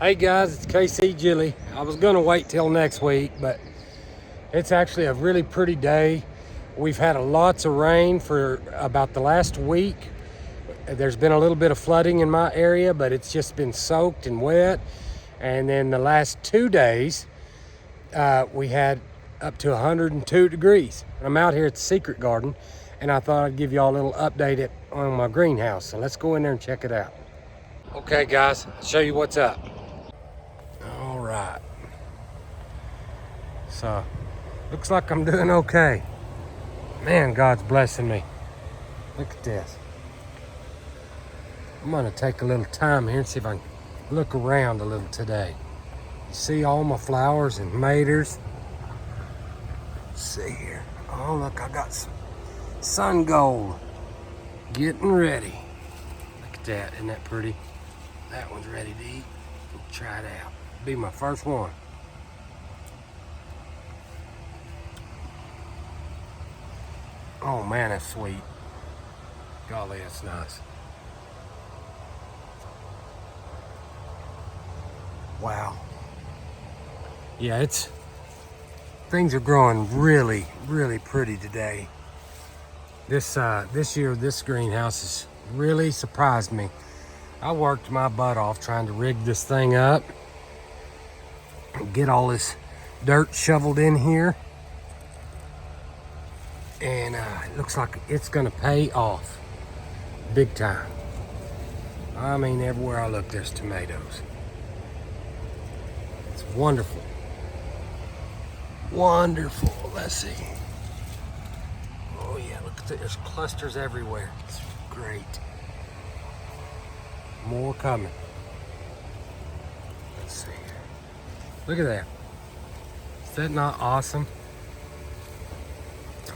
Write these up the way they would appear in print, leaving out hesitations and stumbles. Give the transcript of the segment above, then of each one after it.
Hey guys, it's KC Gilly. I was gonna wait till next week, but it's actually a really pretty day. We've had lots of rain for about the last week. There's been a little bit of flooding in my area, but it's just been soaked and wet. And then the last 2 days, we had up to 102 degrees. I'm out here at the Secret Garden, and I thought I'd give you all a little update on my greenhouse. So let's go in there and check it out. Okay guys, I'll show you what's up. All right. So, looks like I'm doing okay. Man, God's blessing me. Look at this. I'm gonna take a little time here and see if I can look around a little today. You see all my flowers and maters? Let's see here. Oh, look, I got some sun gold getting ready. Look at that, isn't that pretty? That one's ready to eat. We'll try it out. Be my first one. Oh man, that's sweet. Golly, that's nice. Wow. Yeah, things are growing really, really pretty today. This year, this greenhouse has really surprised me. I worked my butt off trying to rig this thing up and get all this dirt shoveled in here. And it looks like it's gonna pay off big time. I mean, everywhere I look, there's tomatoes. It's wonderful. Wonderful. Let's see. Oh yeah, look at that. There's clusters everywhere. It's great. More coming. Let's see. Look at that. Is that not awesome?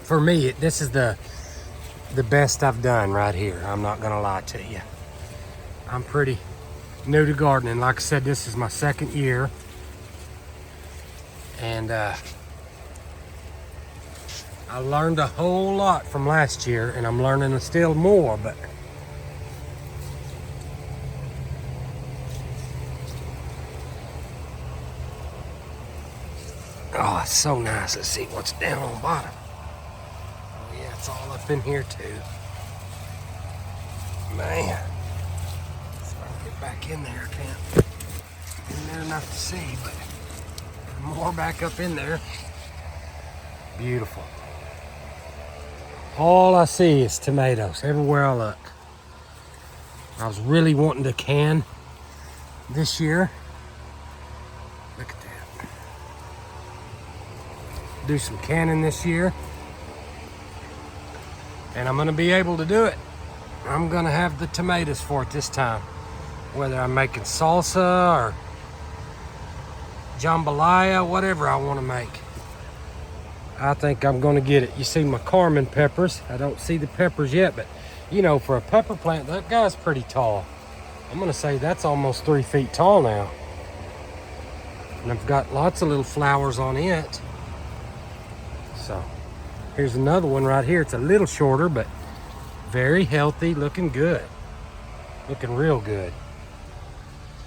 For me, this is the best I've done right here. I'm not gonna lie to you. I'm pretty new to gardening. Like I said, this is my second year. And I learned a whole lot from last year, and I'm learning still more, but oh, it's so nice. Let's see what's down on the bottom. Oh yeah, it's all up in here too. Man. So I'll get back in there. I can't get in there enough to see, but more back up in there. Beautiful. All I see is tomatoes everywhere I look. I was really wanting to can this year. Look at that. Do some canning this year. And I'm gonna be able to do it. I'm gonna have the tomatoes for it this time. Whether I'm making salsa or jambalaya, whatever I want to make. I think I'm going to get it. You see my Carmen peppers. I don't see the peppers yet, but you know, for a pepper plant, that guy's pretty tall. I'm going to say that's almost 3 feet tall now. And I've got lots of little flowers on it. So here's another one right here. It's a little shorter, but very healthy, looking good. Looking real good.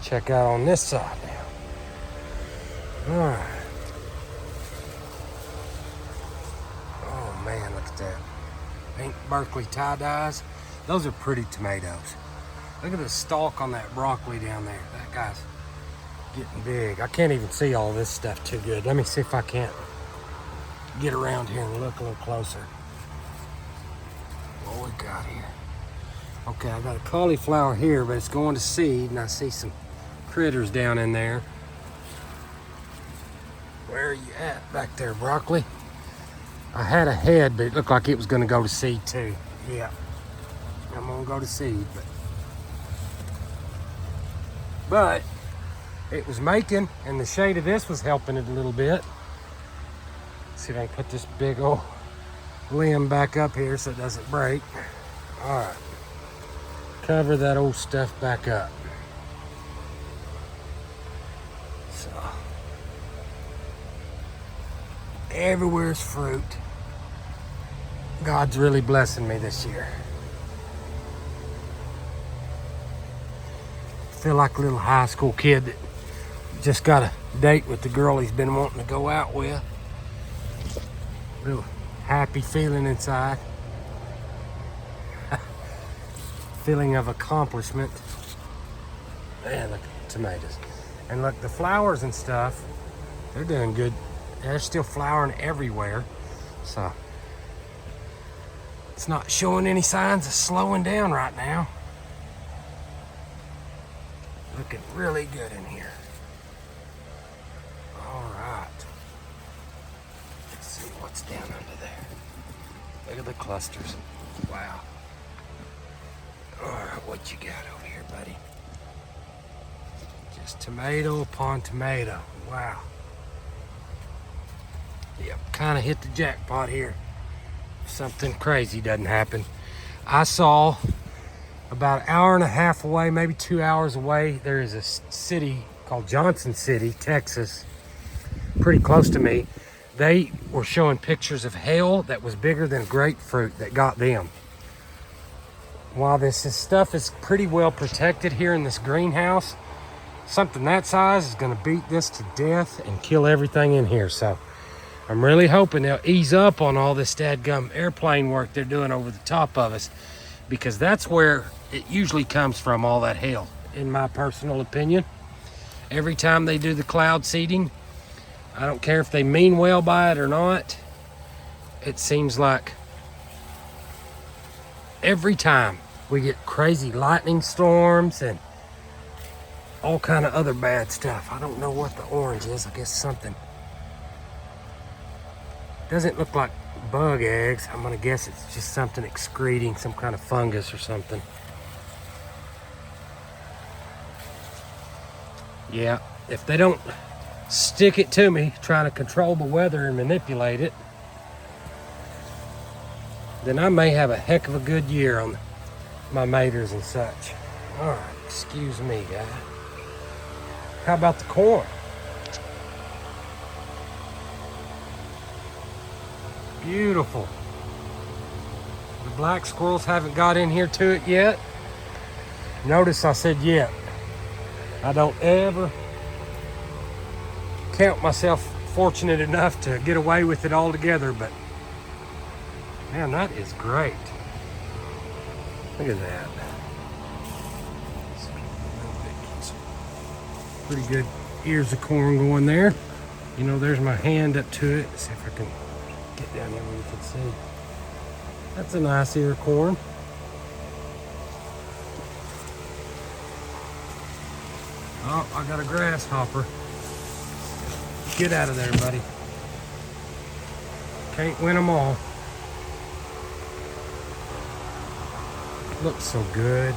Check out on this side now. All right. Oh man, look at that. Pink Berkeley tie-dyes. Those are pretty tomatoes. Look at the stalk on that broccoli down there. That guy's getting big. I can't even see all this stuff too good. Let me see if I can't get around here and look a little closer. What we got here? Okay, I got a cauliflower here, but it's going to seed, and I see some critters down in there. Where are you at back there, broccoli? I had a head, but it looked like it was going to go to seed too. Yeah, I'm going to go to seed, but it was making, and the shade of this was helping it a little bit. Let's see if I can put this big old limb back up here so it doesn't break. All right, cover that old stuff back up. So everywhere's fruit. God's really blessing me this year. Feel like a little high school kid that just got a date with the girl he's been wanting to go out with. Real happy feeling inside. Feeling of accomplishment. Man, look at the tomatoes. And look, the flowers and stuff, they're doing good. They're still flowering everywhere. So it's not showing any signs of slowing down right now. Looking really good in here. All right. Let's see what's down under there. Look at the clusters. Wow. All right, what you got over here, buddy? Just tomato upon tomato. Wow. Yep, kind of hit the jackpot here. Something crazy doesn't happen. I saw about an hour and a half away, maybe 2 hours away, there is a city called Johnson City, Texas, pretty close to me. They were showing pictures of hail that was bigger than grapefruit that got them. While this stuff is pretty well protected here in this greenhouse, something that size is going to beat this to death and kill everything in here. So I'm really hoping they'll ease up on all this dadgum airplane work they're doing over the top of us, because that's where it usually comes from, all that hail, in my personal opinion. Every time they do the cloud seeding, I don't care if they mean well by it or not, it seems like every time we get crazy lightning storms and all kind of other bad stuff. I don't know what the orange is. I guess something. Doesn't look like bug eggs. I'm gonna guess it's just something excreting, some kind of fungus or something. Yeah, if they don't stick it to me, trying to control the weather and manipulate it, then I may have a heck of a good year on my maters and such. All right, excuse me, guy. How about the corn? Beautiful. The black squirrels haven't got in here to it yet. Notice I said yet. I don't ever count myself fortunate enough to get away with it altogether, but man, that is great. Look at that. Pretty good ears of corn going there. You know, there's my hand up to it. Let's see if I can get down there where you can see. That's a nice ear of corn. Oh, I got a grasshopper. Get out of there, buddy. Can't win them all. Looks so good.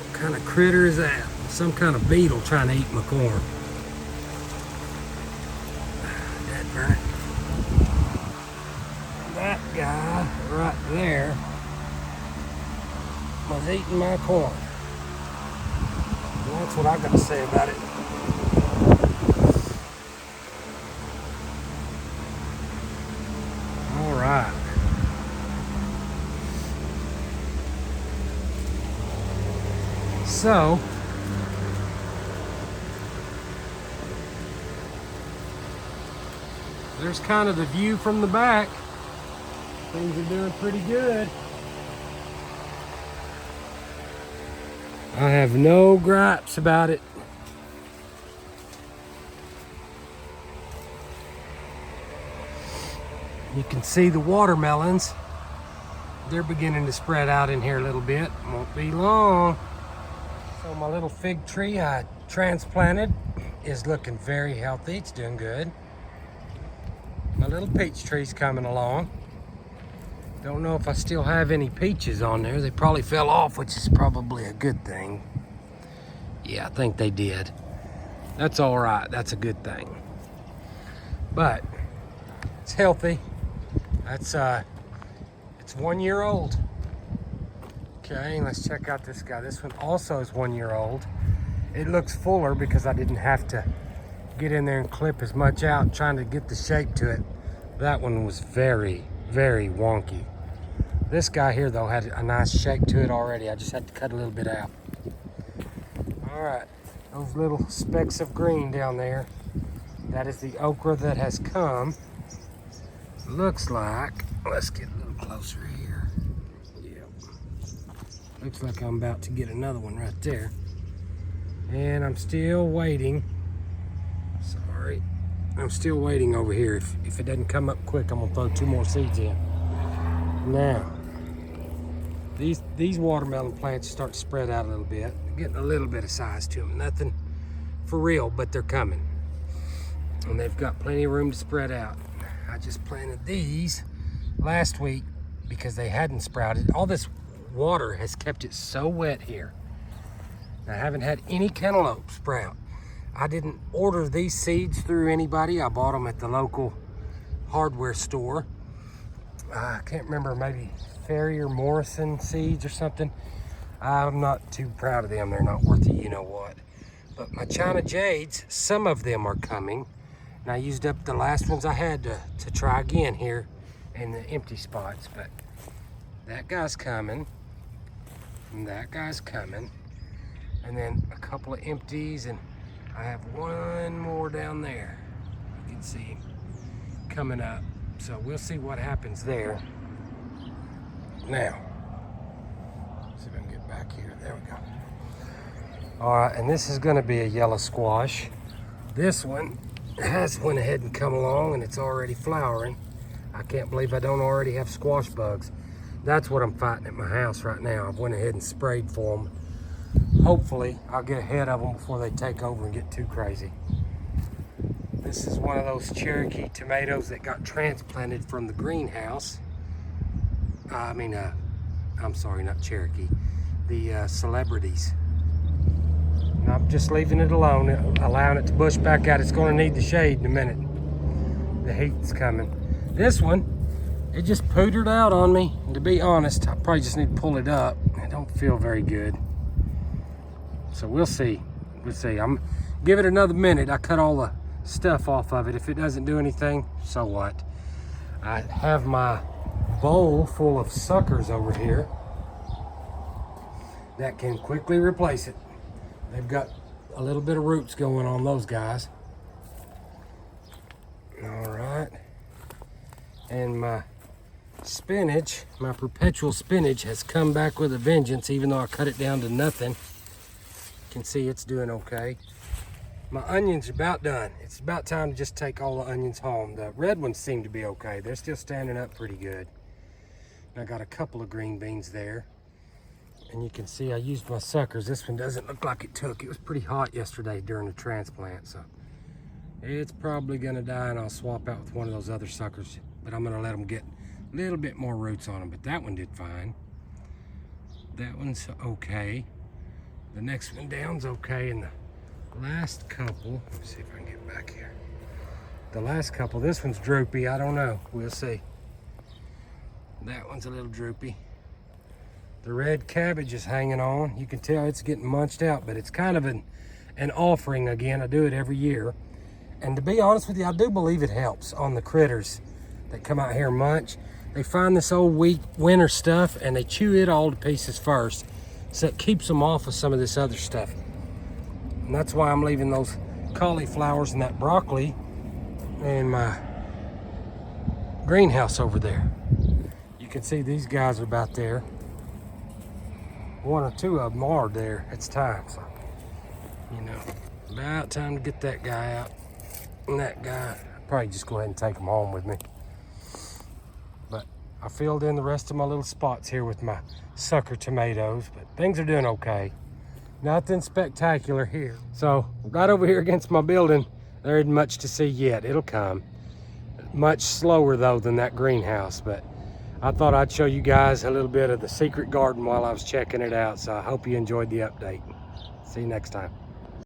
What kind of critter is that? Some kind of beetle trying to eat my corn. That guy right there was eating my corn. And that's what I got to say about it. All right. So, there's kind of the view from the back. Things are doing pretty good. I have no gripes about it. You can see the watermelons. They're beginning to spread out in here a little bit. Won't be long. So my little fig tree I transplanted is looking very healthy. It's doing good. My little peach tree's coming along. Don't know if I still have any peaches on there. They probably fell off, which is probably a good thing. Yeah, I think they did. That's all right. That's a good thing. But it's healthy. That's it's 1 year old. Okay, let's check out this guy. This one also is 1 year old. It looks fuller because I didn't have to get in there and clip as much out trying to get the shape to it. That one was very, very wonky. This guy here though had a nice shape to it already. I just had to cut a little bit out. All right, those little specks of green down there, that is the okra that has come. Looks like, let's get a little closer here. Yep. Looks like I'm about to get another one right there. And I'm still waiting. Sorry. I'm still waiting over here. If it doesn't come up quick, I'm gonna throw 2 more seeds in. Now, these watermelon plants start to spread out a little bit. Getting a little bit of size to them. Nothing for real, but they're coming. And they've got plenty of room to spread out. I just planted these last week because they hadn't sprouted. All this water has kept it so wet here. I haven't had any cantaloupe sprout. I didn't order these seeds through anybody. I bought them at the local hardware store. I can't remember, maybe Ferry or Morrison seeds or something. I'm not too proud of them. They're not worth it, you know what. But my China Jades, some of them are coming. And I used up the last ones I had to try again here in the empty spots. But that guy's coming. And that guy's coming. And then a couple of empties, and I have one more down there. You can see him coming up. So we'll see what happens there. Now, see if I can get back here. There we go. All right, and this is gonna be a yellow squash. This one has went ahead and come along, and it's already flowering. I can't believe I don't already have squash bugs. That's what I'm fighting at my house right now. I've went ahead and sprayed for them. Hopefully, I'll get ahead of them before they take over and get too crazy. This is one of those Cherokee tomatoes that got transplanted from the greenhouse. I'm sorry, not Cherokee. The Celebrities. And I'm just leaving it alone, allowing it to bush back out. It's going to need the shade in a minute. The heat's coming. This one, it just pootered out on me. And to be honest, I probably just need to pull it up. I don't feel very good. So we'll see. We'll see. I'm give it another minute. I cut all the stuff off of it. If it doesn't do anything, so what? I have my bowl full of suckers over here that can quickly replace it. They've got a little bit of roots going on those guys. All right. And my spinach, my perpetual spinach, has come back with a vengeance, even though I cut it down to nothing. You can see it's doing okay. My onions are about done. It's about time to just take all the onions home. The red ones seem to be okay. They're still standing up pretty good. And I got a couple of green beans there. And you can see I used my suckers. This one doesn't look like it took. It was pretty hot yesterday during the transplant, so it's probably gonna die, and I'll swap out with one of those other suckers. But I'm gonna let them get a little bit more roots on them. But that one did fine. That one's okay. The next one down's okay, and the last couple, let me see if I can get back here. The last couple, this one's droopy. I don't know. We'll see. That one's a little droopy. The red cabbage is hanging on. You can tell it's getting munched out, but it's kind of an offering again. I do it every year. And to be honest with you, I do believe it helps on the critters that come out here and munch. They find this old weak winter stuff and they chew it all to pieces first. So it keeps them off of some of this other stuff. And that's why I'm leaving those cauliflowers and that broccoli in my greenhouse over there. You can see these guys are about there. One or two of them are there. It's time, so, you know, about time to get that guy out. And that guy, I'll probably just go ahead and take him home with me. But I filled in the rest of my little spots here with my sucker tomatoes, but things are doing okay. Nothing spectacular here. So right over here against my building, there isn't much to see yet. It'll come. Much slower though than that greenhouse, but I thought I'd show you guys a little bit of the secret garden while I was checking it out. So I hope you enjoyed the update. See you next time.